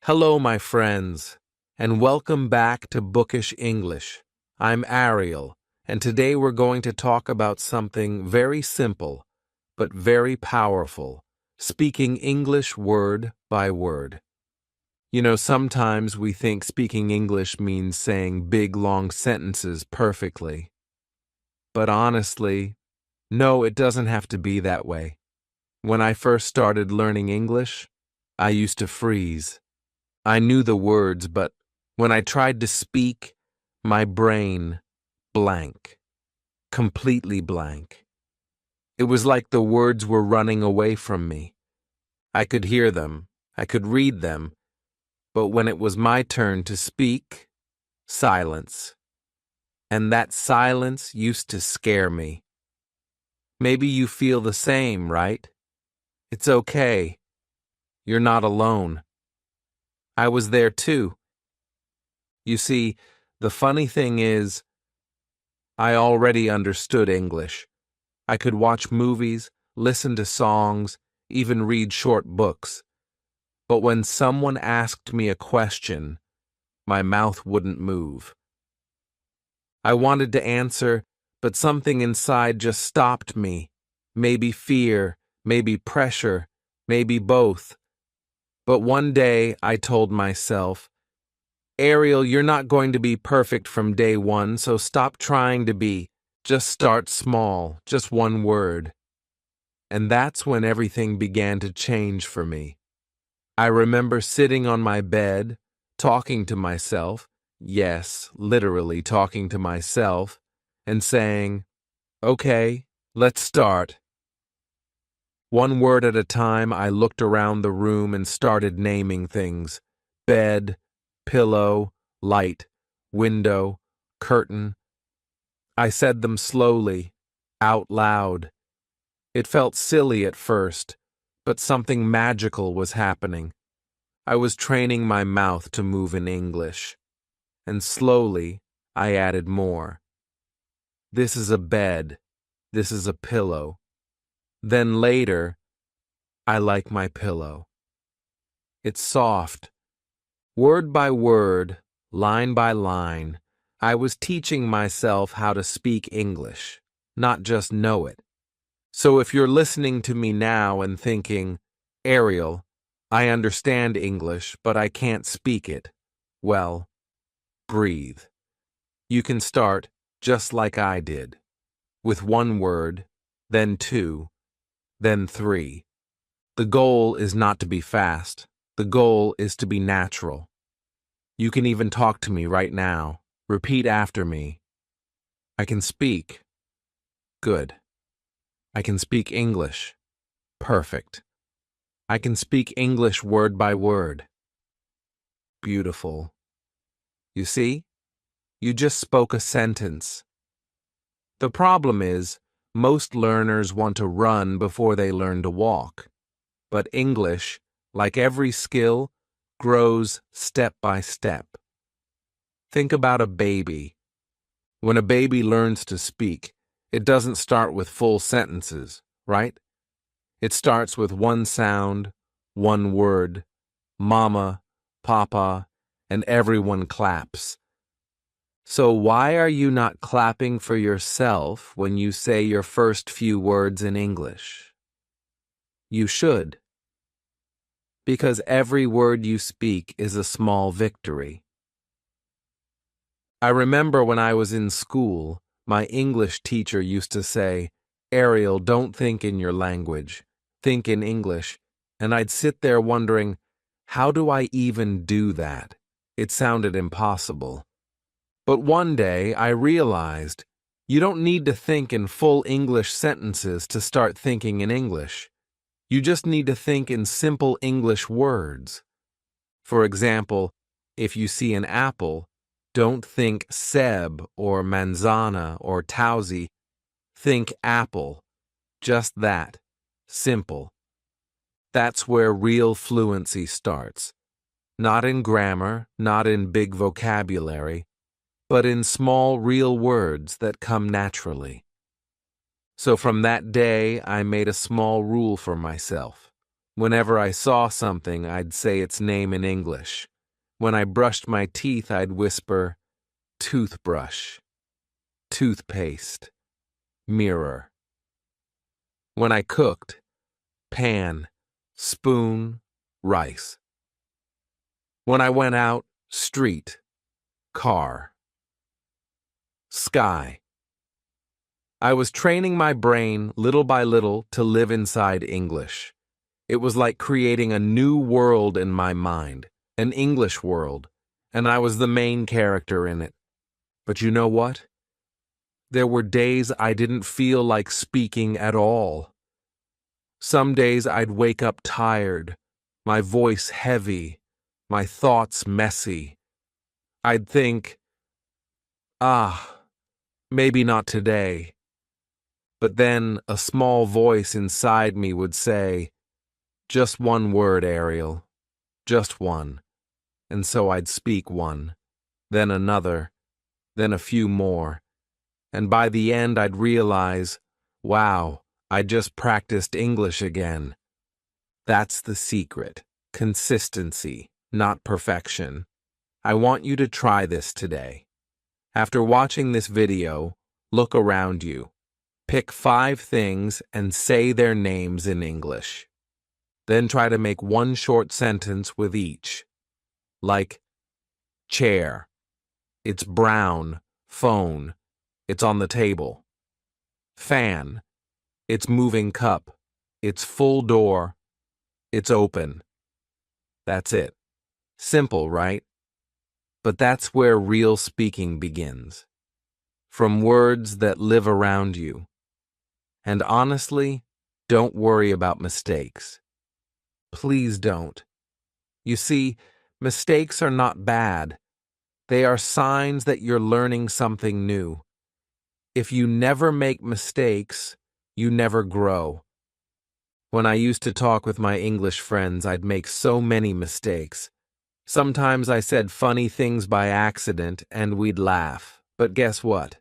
Hello, my friends, and welcome back to Bookish English. I'm Ariel, and today we're going to talk about something very simple, but very powerful, speaking English word by word. You know, sometimes we think speaking English means saying big, long sentences perfectly. But honestly, no, it doesn't have to be that way. When I first started learning English, I used to freeze. I knew the words, but when I tried to speak, my brain blank, completely blank. It was like the words were running away from me. I could hear them, I could read them, but when it was my turn to speak, silence. And that silence used to scare me. Maybe you feel the same, right? It's okay. You're not alone. I was there too. You see, the funny thing is, I already understood English. I could watch movies, listen to songs, even read short books. But when someone asked me a question, my mouth wouldn't move. I wanted to answer, but something inside just stopped me. Maybe fear, maybe pressure, maybe both. But one day I told myself, Ariel, you're not going to be perfect from day one, so stop trying to be. Just start small, just one word. And that's when everything began to change for me. I remember sitting on my bed, talking to myself, yes, literally talking to myself, and saying, okay, let's start. One word at a time, I looked around the room and started naming things. Bed, pillow, light, window, curtain. I said them slowly, out loud. It felt silly at first, but something magical was happening. I was training my mouth to move in English. And slowly, I added more. This is a bed. This is a pillow. Then later, I like my pillow. It's soft. Word by word, line by line, I was teaching myself how to speak English, not just know it. So if you're listening to me now and thinking, Ariel, I understand English, but I can't speak it, well, breathe. You can start just like I did, with one word, then two, then three. The goal is not to be fast. The goal is to be natural. You can even talk to me right now. Repeat after me. I can speak. Good. I can speak English. Perfect. I can speak English word by word. Beautiful. You see? You just spoke a sentence. The problem is, most learners want to run before they learn to walk. But English, like every skill, grows step by step. Think about a baby. When a baby learns to speak, it doesn't start with full sentences, right? It starts with one sound, one word, mama, papa, and everyone claps. So why are you not clapping for yourself when you say your first few words in English? You should. Because every word you speak is a small victory. I remember when I was in school, my English teacher used to say, Ariel, don't think in your language, think in English. And I'd sit there wondering, how do I even do that? It sounded impossible. But one day I realized, you don't need to think in full English sentences to start thinking in English. You just need to think in simple English words. For example, if you see an apple, don't think Seb or manzana or Tausi. Think apple. Just that. Simple. That's where real fluency starts. Not in grammar, not in big vocabulary, but in small real words that come naturally. So from that day, I made a small rule for myself. Whenever I saw something, I'd say its name in English. When I brushed my teeth, I'd whisper, toothbrush, toothpaste, mirror. When I cooked, pan, spoon, rice. When I went out, street, car, sky. I was training my brain little by little to live inside English. It was like creating a new world in my mind, an English world, and I was the main character in it. But you know what? There were days I didn't feel like speaking at all. Some days I'd wake up tired, my voice heavy, my thoughts messy. I'd think, maybe not today. But then a small voice inside me would say, just one word, Ariel, just one. And so I'd speak one, then another, then a few more. And by the end I'd realize, wow, I just practiced English again. That's the secret. Consistency, not perfection. I want you to try this today. After watching this video, look around you. Pick 5 things and say their names in English. Then try to make one short sentence with each. Like, chair. It's brown. Phone. It's on the table. Fan. It's moving cup. It's full door. It's open. That's it. Simple, right? But that's where real speaking begins. From words that live around you. And honestly, don't worry about mistakes. Please don't. You see, mistakes are not bad. They are signs that you're learning something new. If you never make mistakes, you never grow. When I used to talk with my English friends, I'd make so many mistakes. Sometimes I said funny things by accident and we'd laugh. But guess what?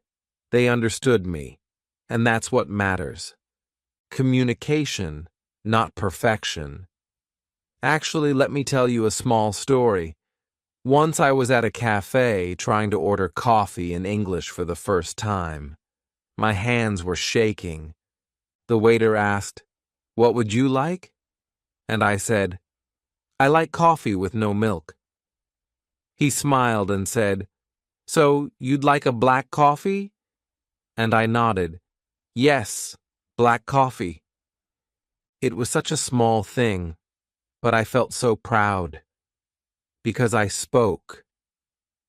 They understood me. And that's what matters. Communication, not perfection. Actually, let me tell you a small story. Once I was at a cafe trying to order coffee in English for the first time. My hands were shaking. The waiter asked, "What would you like?" And I said, "I like coffee with no milk." He smiled and said, "So you'd like a black coffee?" And I nodded, "Yes, black coffee." It was such a small thing, but I felt so proud. Because I spoke.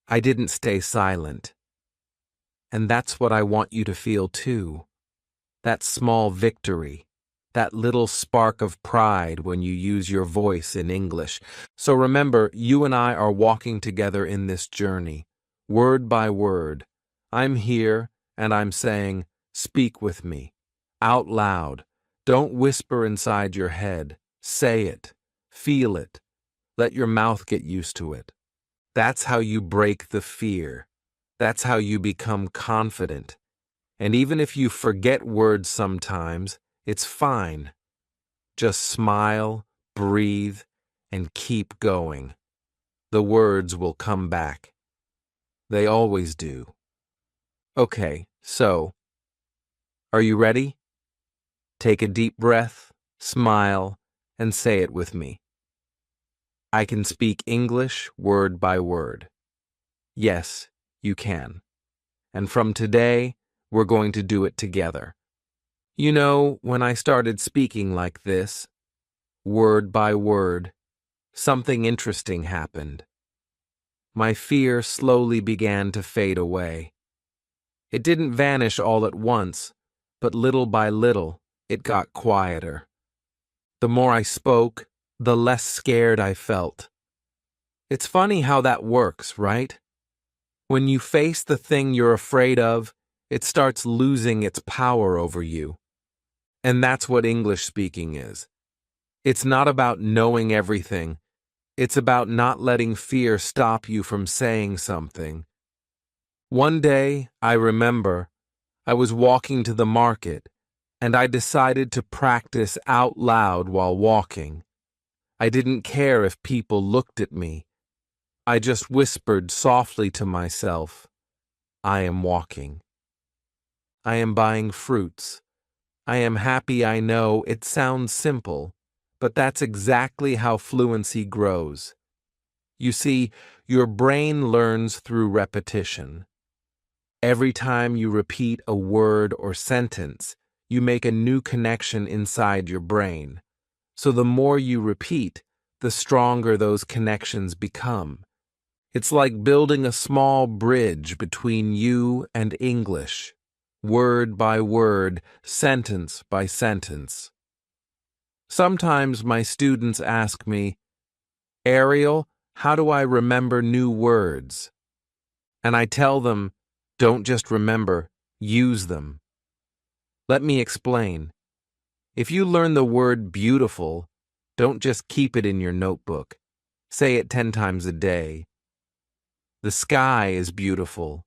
I didn't stay silent. And that's what I want you to feel too. That small victory. That little spark of pride when you use your voice in English. So remember, you and I are walking together in this journey, word by word. I'm here, and I'm saying, speak with me, out loud. Don't whisper inside your head. Say it. Feel it. Let your mouth get used to it. That's how you break the fear. That's how you become confident. And even if you forget words sometimes, it's fine. Just smile, breathe, and keep going. The words will come back. They always do. Okay, so, are you ready? Take a deep breath, smile, and say it with me. I can speak English word by word. Yes, you can. And from today, we're going to do it together. You know, when I started speaking like this, word by word, something interesting happened. My fear slowly began to fade away. It didn't vanish all at once, but little by little, it got quieter. The more I spoke, the less scared I felt. It's funny how that works, right? When you face the thing you're afraid of, it starts losing its power over you. And that's what English speaking is. It's not about knowing everything. It's about not letting fear stop you from saying something. One day, I remember, I was walking to the market, and I decided to practice out loud while walking. I didn't care if people looked at me. I just whispered softly to myself, I am walking. I am buying fruits. I am happy. I know it sounds simple, but that's exactly how fluency grows. You see, your brain learns through repetition. Every time you repeat a word or sentence, you make a new connection inside your brain. So the more you repeat, the stronger those connections become. It's like building a small bridge between you and English, word by word, sentence by sentence. Sometimes my students ask me, Ariel, how do I remember new words? And I tell them, don't just remember, use them. Let me explain. If you learn the word beautiful, don't just keep it in your notebook. Say it 10 times a day. The sky is beautiful.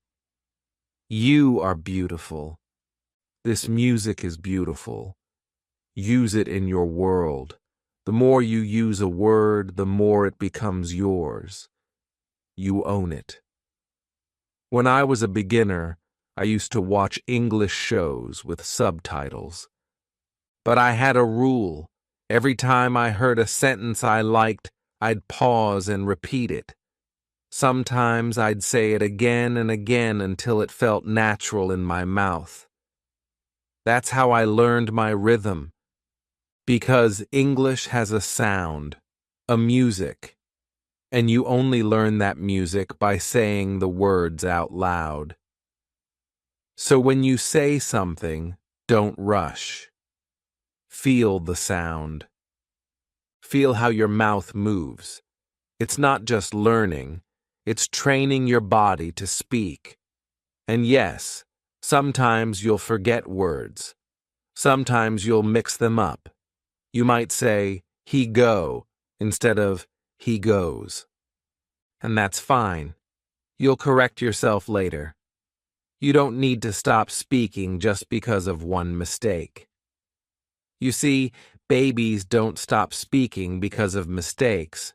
You are beautiful. This music is beautiful. Use it in your world. The more you use a word, the more it becomes yours. You own it. When I was a beginner, I used to watch English shows with subtitles. But I had a rule. Every time I heard a sentence I liked, I'd pause and repeat it. Sometimes I'd say it again and again until it felt natural in my mouth. That's how I learned my rhythm. Because English has a sound, a music, and you only learn that music by saying the words out loud. So when you say something, don't rush. Feel the sound. Feel how your mouth moves. It's not just learning, it's training your body to speak. And yes, sometimes you'll forget words. Sometimes you'll mix them up. You might say, he go, instead of he goes. And that's fine. You'll correct yourself later. You don't need to stop speaking just because of one mistake. You see, babies don't stop speaking because of mistakes.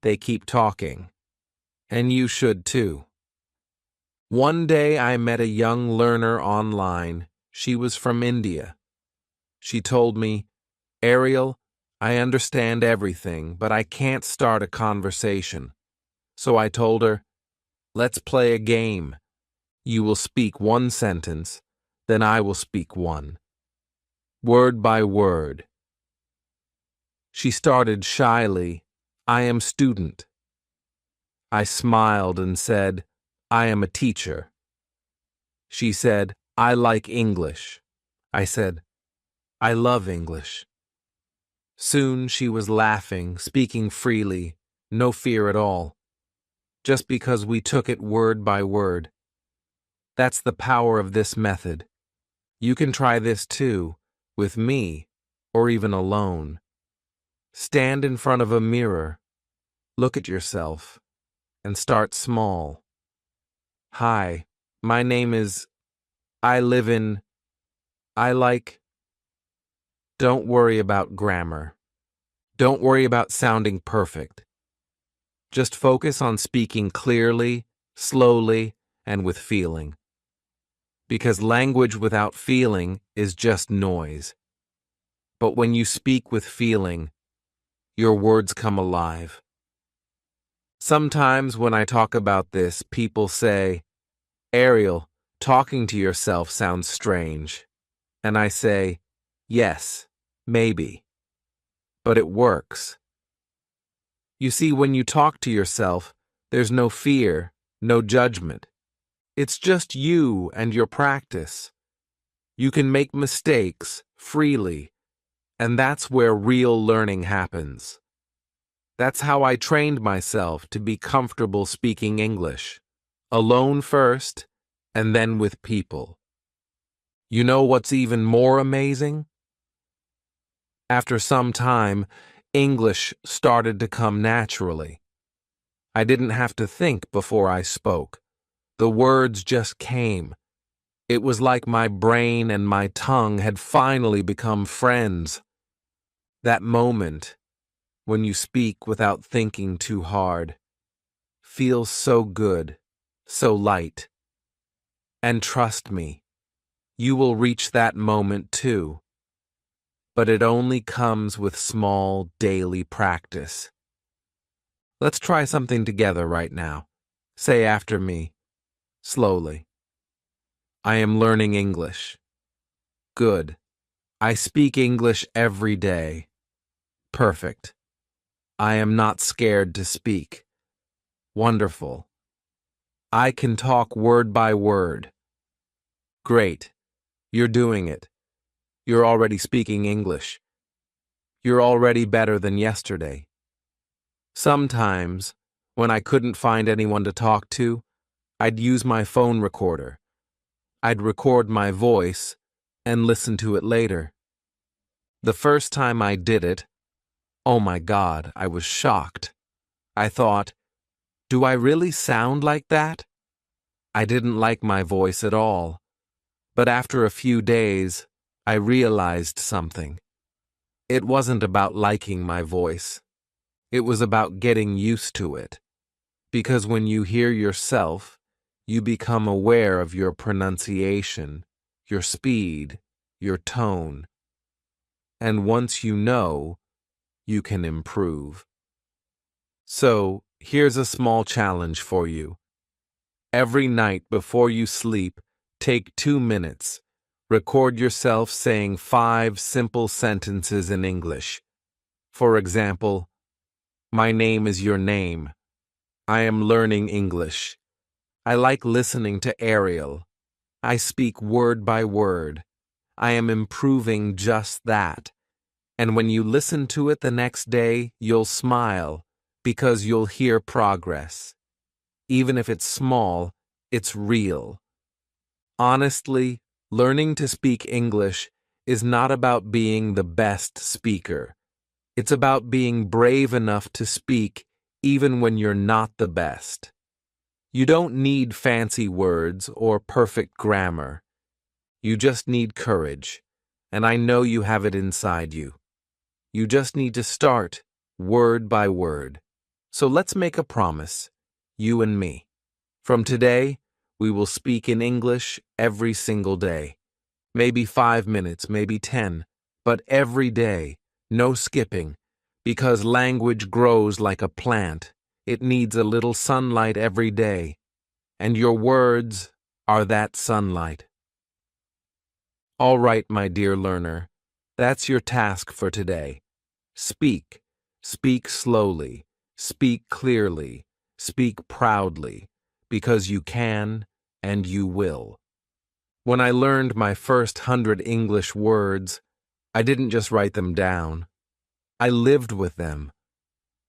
They keep talking. And you should too. One day I met a young learner online. She was from India. She told me, Ariel, I understand everything, but I can't start a conversation. So I told her, let's play a game. You will speak one sentence, then I will speak one. Word by word. She started shyly, I am student. I smiled and said, I am a teacher. She said, I like English. I said, I love English. Soon she was laughing, speaking freely, no fear at all, just because we took it word by word. That's the power of this method. You can try this too, with me, or even alone. Stand in front of a mirror, look at yourself, and start small. Hi, my name is, I live in, I like. Don't worry about grammar. Don't worry about sounding perfect. Just focus on speaking clearly, slowly, and with feeling. Because language without feeling is just noise. But when you speak with feeling, your words come alive. Sometimes when I talk about this, people say, Ariel, talking to yourself sounds strange. And I say, yes, maybe. But it works. You see, when you talk to yourself, there's no fear, no judgment. It's just you and your practice. You can make mistakes freely, and that's where real learning happens. That's how I trained myself to be comfortable speaking English. Alone first, and then with people. You know what's even more amazing? After some time, English started to come naturally. I didn't have to think before I spoke. The words just came. It was like my brain and my tongue had finally become friends. That moment, when you speak without thinking too hard. Feels so good, so light. And trust me, you will reach that moment too. But it only comes with small daily practice. Let's try something together right now. Say after me, slowly. I am learning English. Good. I speak English every day. Perfect. I am not scared to speak. Wonderful. I can talk word by word. Great. You're doing it. You're already speaking English. You're already better than yesterday. Sometimes, when I couldn't find anyone to talk to, I'd use my phone recorder. I'd record my voice and listen to it later. The first time I did it, oh my God, I was shocked. I thought, do I really sound like that? I didn't like my voice at all. But after a few days, I realized something. It wasn't about liking my voice. It was about getting used to it. Because when you hear yourself, you become aware of your pronunciation, your speed, your tone. And once you know, you can improve. So, here's a small challenge for you. Every night before you sleep, take 2 minutes. Record yourself saying 5 simple sentences in English. For example, my name is your name. I am learning English. I like listening to Ariel. I speak word by word. I am improving just that. And when you listen to it the next day, you'll smile because you'll hear progress. Even if it's small, it's real. Honestly, learning to speak English is not about being the best speaker. It's about being brave enough to speak even when you're not the best. You don't need fancy words or perfect grammar. You just need courage, and I know you have it inside you. You just need to start word by word. So let's make a promise, you and me. From today, we will speak in English every single day. Maybe 5 minutes, maybe 10, but every day, no skipping, because language grows like a plant. It needs a little sunlight every day, and your words are that sunlight. All right, my dear learner, that's your task for today. Speak. Speak slowly. Speak clearly. Speak proudly, because you can and you will. When I learned my first 100 English words, I didn't just write them down. I lived with them.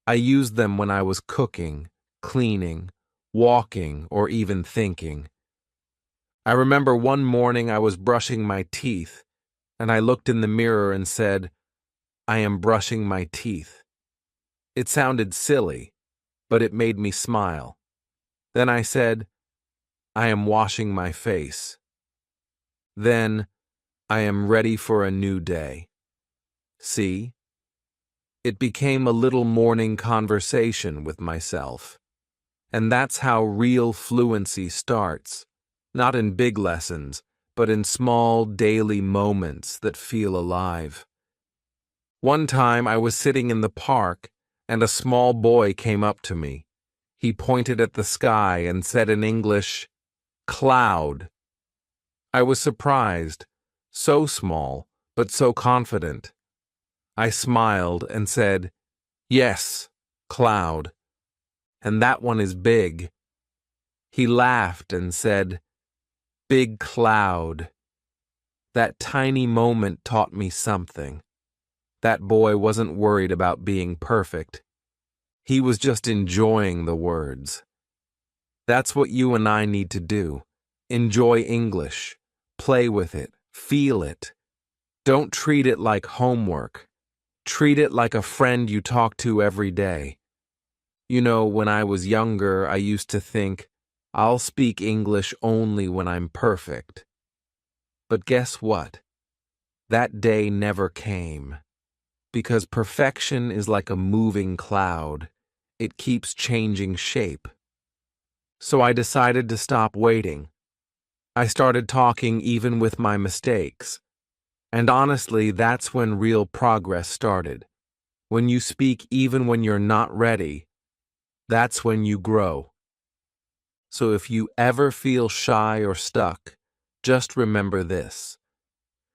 I used them when I was cooking, cleaning, walking, or even thinking. I remember one morning I was brushing my teeth, and I looked in the mirror and said, I am brushing my teeth. It sounded silly, but it made me smile. Then I said, I am washing my face. Then, I am ready for a new day. See? It became a little morning conversation with myself. And that's how real fluency starts. Not in big lessons, but in small daily moments that feel alive. One time I was sitting in the park, and a small boy came up to me. He pointed at the sky and said in English, "Cloud." I was surprised, so small, but so confident. I smiled and said, "Yes, cloud. And that one is big." He laughed and said, "Big cloud." That tiny moment taught me something. That boy wasn't worried about being perfect. He was just enjoying the words. That's what you and I need to do. Enjoy English. Play with it. Feel it. Don't treat it like homework. Treat it like a friend you talk to every day. You know, when I was younger, I used to think, I'll speak English only when I'm perfect. But guess what? That day never came. because perfection is like a moving cloud. It keeps changing shape. So I decided to stop waiting. I started talking even with my mistakes. And honestly, that's when real progress started. When you speak even when you're not ready, that's when you grow. So if you ever feel shy or stuck, just remember this.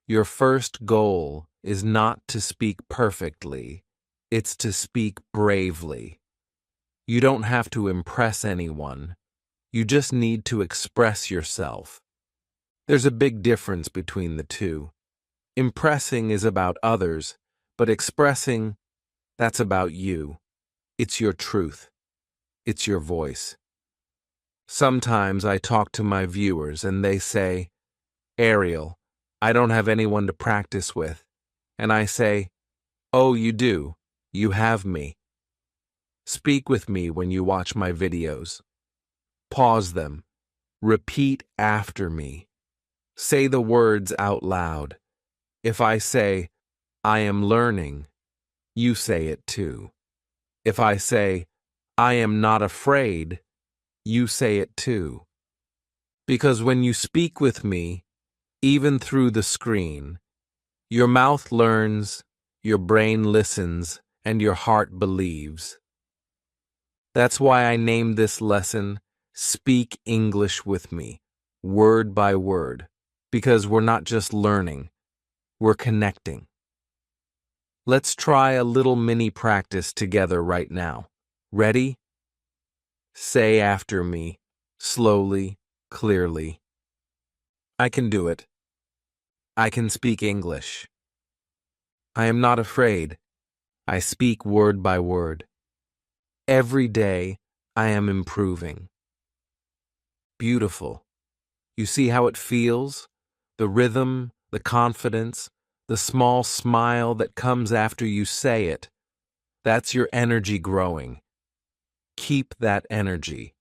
Your first goal is not to speak perfectly, it's to speak bravely. You don't have to impress anyone. You just need to express yourself. There's a big difference between the two. Impressing is about others, but expressing, that's about you. It's your truth. It's your voice. Sometimes I talk to my viewers and they say, Ariel, I don't have anyone to practice with. And I say, oh, you do. You have me. Speak with me when you watch my videos. Pause them. Repeat after me. Say the words out loud. If I say, I am learning, you say it too. If I say, I am not afraid, you say it too. Because when you speak with me, even through the screen, your mouth learns, your brain listens, and your heart believes. That's why I named this lesson, Speak English with Me, word by word, because we're not just learning, we're connecting. Let's try a little mini practice together right now. Ready? Say after me, slowly, clearly. I can do it. I can speak English. I am not afraid. I speak word by word. Every day, I am improving. Beautiful. You see how it feels? The rhythm, the confidence, the small smile that comes after you say it. That's your energy growing. Keep that energy.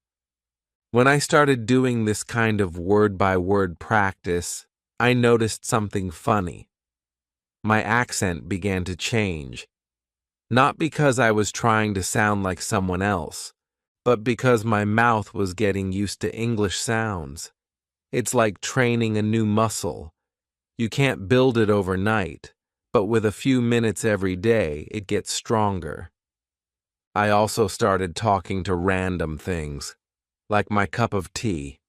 When I started doing this kind of word-by-word practice, I noticed something funny. My accent began to change. Not because I was trying to sound like someone else, but because my mouth was getting used to English sounds. It's like training a new muscle. You can't build it overnight, but with a few minutes every day, it gets stronger. I also started talking to random things, like my cup of tea.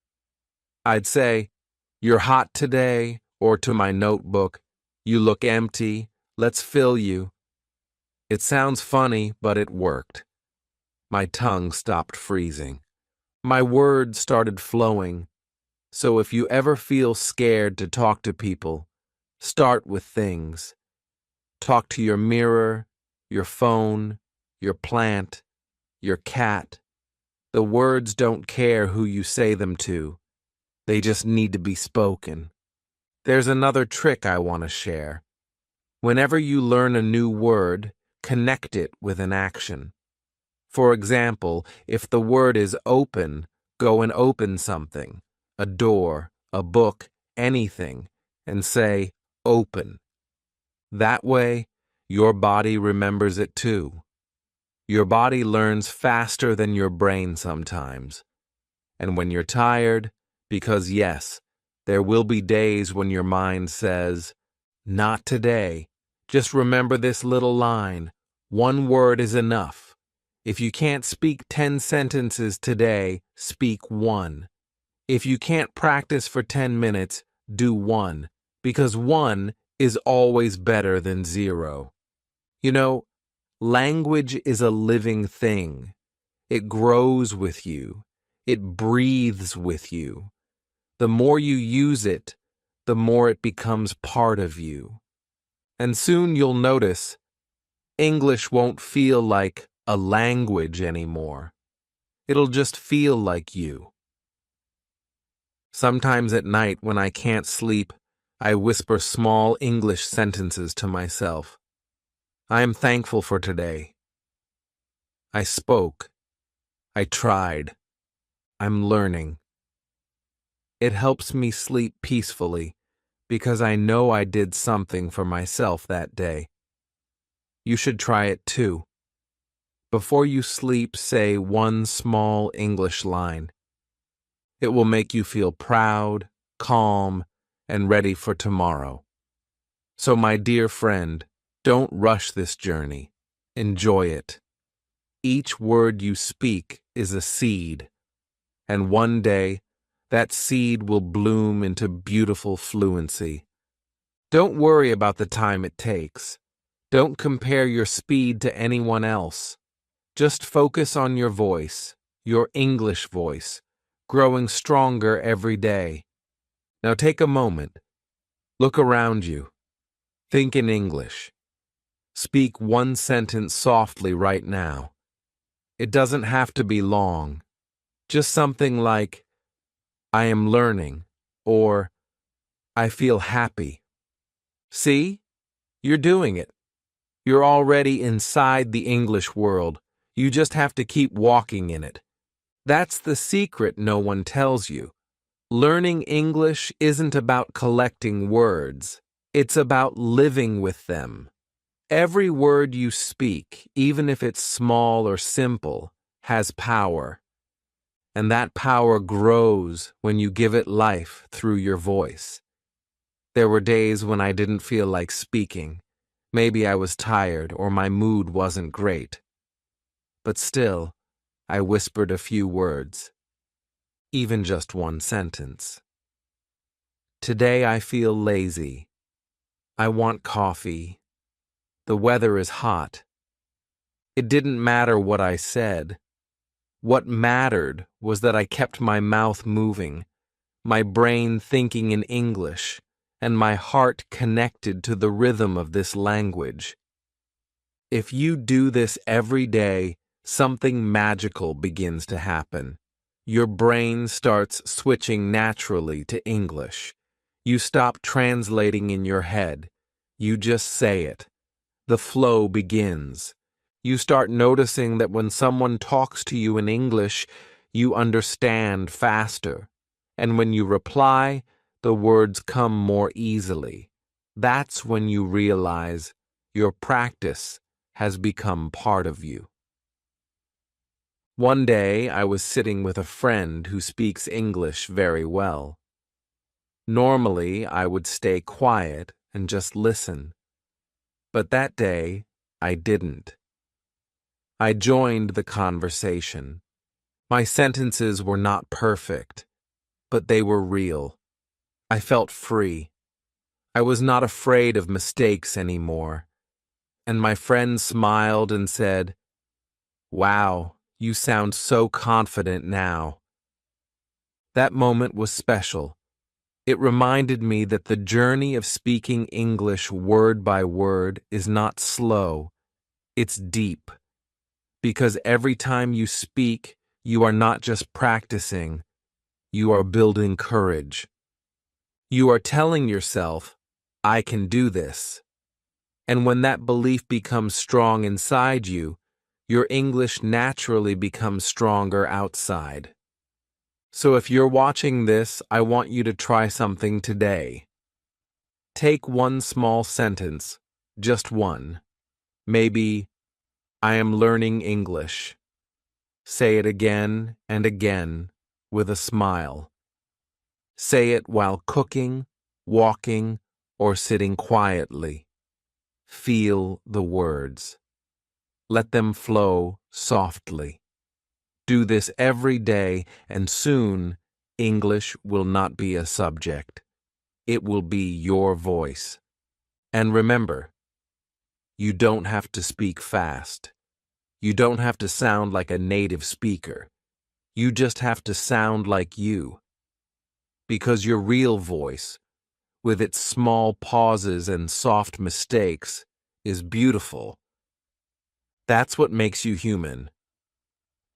I'd say, "You're hot today," or to my notebook, "You look empty, let's fill you." It sounds funny, but it worked. My tongue stopped freezing. My words started flowing. So if you ever feel scared to talk to people, start with things. Talk to your mirror, your phone, your plant, your cat. The words don't care who you say them to. They just need to be spoken. There's another trick I want to share. Whenever you learn a new word, connect it with an action. For example, if the word is open, go and open something, a door, a book, anything, and say, open. That way, your body remembers it too. Your body learns faster than your brain sometimes. And when you're tired, because yes, there will be days when your mind says, not today. Just remember this little line. One word is enough. If you can't speak 10 sentences today, speak one. If you can't practice for 10 minutes, do one, because one is always better than zero. You know, language is a living thing. It grows with you. It breathes with you. The more you use it, the more it becomes part of you. And soon you'll notice English won't feel like a language anymore. It'll just feel like you. Sometimes at night when I can't sleep, I whisper small English sentences to myself. I am thankful for today. I spoke. I tried. I'm learning. It helps me sleep peacefully because I know I did something for myself that day. You should try it too. Before you sleep, say one small English line. It will make you feel proud, calm, and ready for tomorrow. So, my dear friend, don't rush this journey. Enjoy it. Each word you speak is a seed, and one day, that seed will bloom into beautiful fluency. Don't worry about the time it takes. Don't compare your speed to anyone else. Just focus on your voice, your English voice, growing stronger every day. Now take a moment. Look around you. Think in English. Speak one sentence softly right now. It doesn't have to be long. Just something like, I am learning, or I feel happy. See? You're doing it. You're already inside the English world. You just have to keep walking in it. That's the secret no one tells you. Learning English isn't about collecting words. It's about living with them. Every word you speak, even if it's small or simple, has power. And that power grows when you give it life through your voice. There were days when I didn't feel like speaking. Maybe I was tired or my mood wasn't great. But still, I whispered a few words, even just one sentence. Today I feel lazy. I want coffee. The weather is hot. It didn't matter what I said. What mattered was that I kept my mouth moving, my brain thinking in English, and my heart connected to the rhythm of this language. If you do this every day, something magical begins to happen. Your brain starts switching naturally to English. You stop translating in your head. You just say it. The flow begins. You start noticing that when someone talks to you in English, you understand faster. And when you reply, the words come more easily. That's when you realize your practice has become part of you. One day, I was sitting with a friend who speaks English very well. Normally, I would stay quiet and just listen. But that day, I didn't. I joined the conversation. My sentences were not perfect, but they were real. I felt free. I was not afraid of mistakes anymore. And my friend smiled and said, "Wow, you sound so confident now." That moment was special. It reminded me that the journey of speaking English word by word is not slow, it's deep. Because every time you speak, you are not just practicing, you are building courage. You are telling yourself, I can do this. And when that belief becomes strong inside you, your English naturally becomes stronger outside. So if you're watching this, I want you to try something today. Take one small sentence, just one. Maybe, I am learning English. Say it again and again with a smile. Say it while cooking, walking, or sitting quietly. Feel the words. Let them flow softly. Do this every day, and soon English will not be a subject. It will be your voice. And remember, you don't have to speak fast. You don't have to sound like a native speaker. You just have to sound like you. Because your real voice, with its small pauses and soft mistakes, is beautiful. That's what makes you human.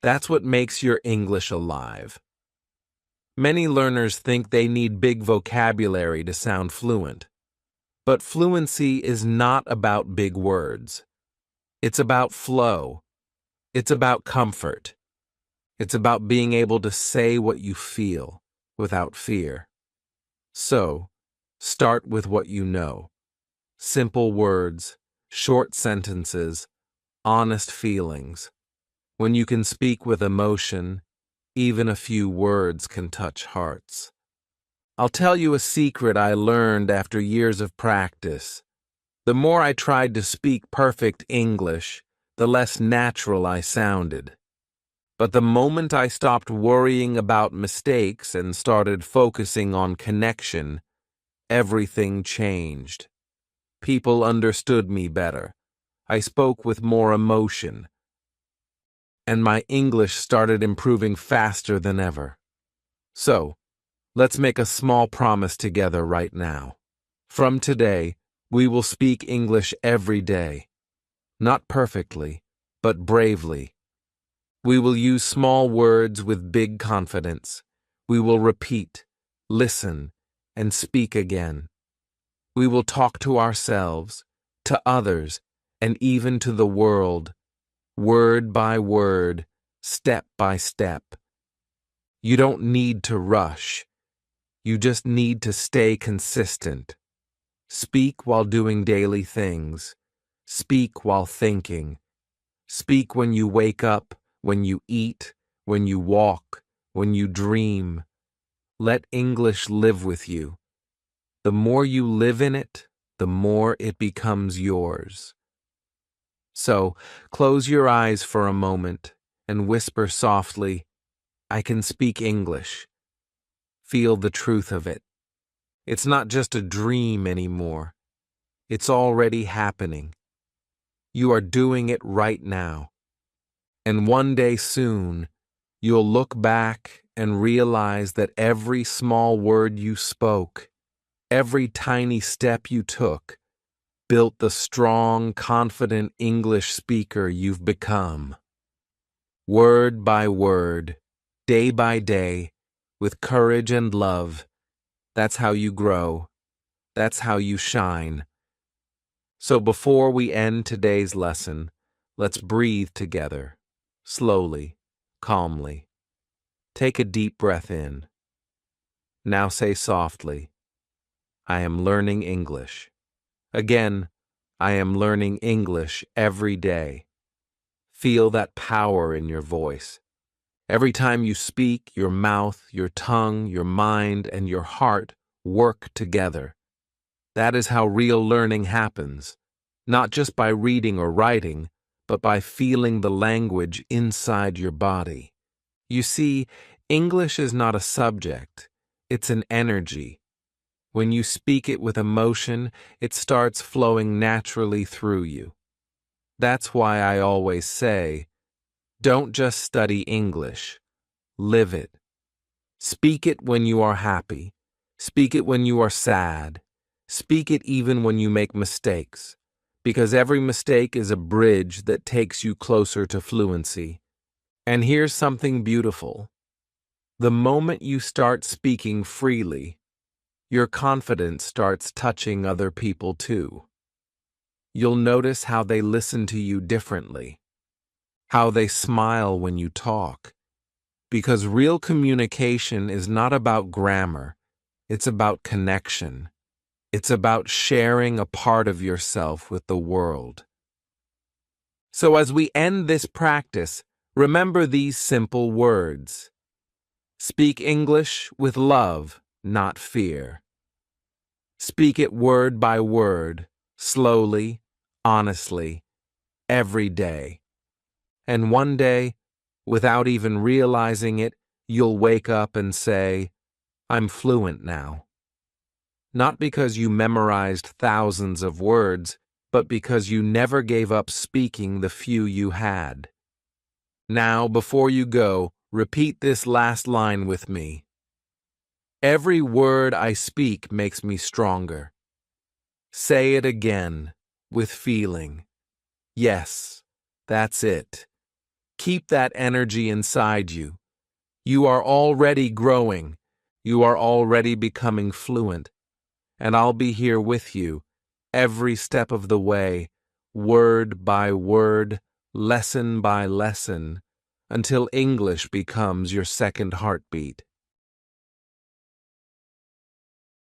That's what makes your English alive. Many learners think they need big vocabulary to sound fluent. But fluency is not about big words. It's about flow. It's about comfort. It's about being able to say what you feel without fear. So, start with what you know. Simple words, short sentences, honest feelings. When you can speak with emotion, even a few words can touch hearts. I'll tell you a secret I learned after years of practice. The more I tried to speak perfect English, the less natural I sounded. But the moment I stopped worrying about mistakes and started focusing on connection, everything changed. People understood me better. I spoke with more emotion, and my English started improving faster than ever. So, let's make a small promise together right now. From today, we will speak English every day. Not perfectly, but bravely. We will use small words with big confidence. We will repeat, listen, and speak again. We will talk to ourselves, to others, and even to the world, word by word, step by step. You don't need to rush. You just need to stay consistent. Speak while doing daily things. Speak while thinking. Speak when you wake up, when you eat, when you walk, when you dream. Let English live with you. The more you live in it, the more it becomes yours. So, close your eyes for a moment and whisper softly, I can speak English. Feel the truth of it. It's not just a dream anymore. It's already happening. You are doing it right now. And one day soon, you'll look back and realize that every small word you spoke, every tiny step you took, built the strong, confident English speaker you've become. Word by word, day by day, with courage and love, that's how you grow. That's how you shine. So before we end today's lesson, let's breathe together, slowly, calmly. Take a deep breath in. Now say softly, I am learning English. Again, I am learning English every day. Feel that power in your voice. Every time you speak, your mouth, your tongue, your mind, and your heart work together. That is how real learning happens, not just by reading or writing, but by feeling the language inside your body. You see, English is not a subject, it's an energy. When you speak it with emotion, it starts flowing naturally through you. That's why I always say, don't just study English, live it. Speak it when you are happy. Speak it when you are sad. Speak it even when you make mistakes, because every mistake is a bridge that takes you closer to fluency. And here's something beautiful. The moment you start speaking freely, your confidence starts touching other people too. You'll notice how they listen to you differently, how they smile when you talk. Because real communication is not about grammar, it's about connection. It's about sharing a part of yourself with the world. So as we end this practice, remember these simple words. Speak English with love, not fear. Speak it word by word, slowly, honestly, every day. And one day, without even realizing it, you'll wake up and say, I'm fluent now. Not because you memorized thousands of words, but because you never gave up speaking the few you had. Now, before you go, repeat this last line with me. Every word I speak makes me stronger. Say it again, with feeling. Yes, that's it. Keep that energy inside you. You are already growing. You are already becoming fluent. And I'll be here with you, every step of the way, word by word, lesson by lesson, until English becomes your second heartbeat.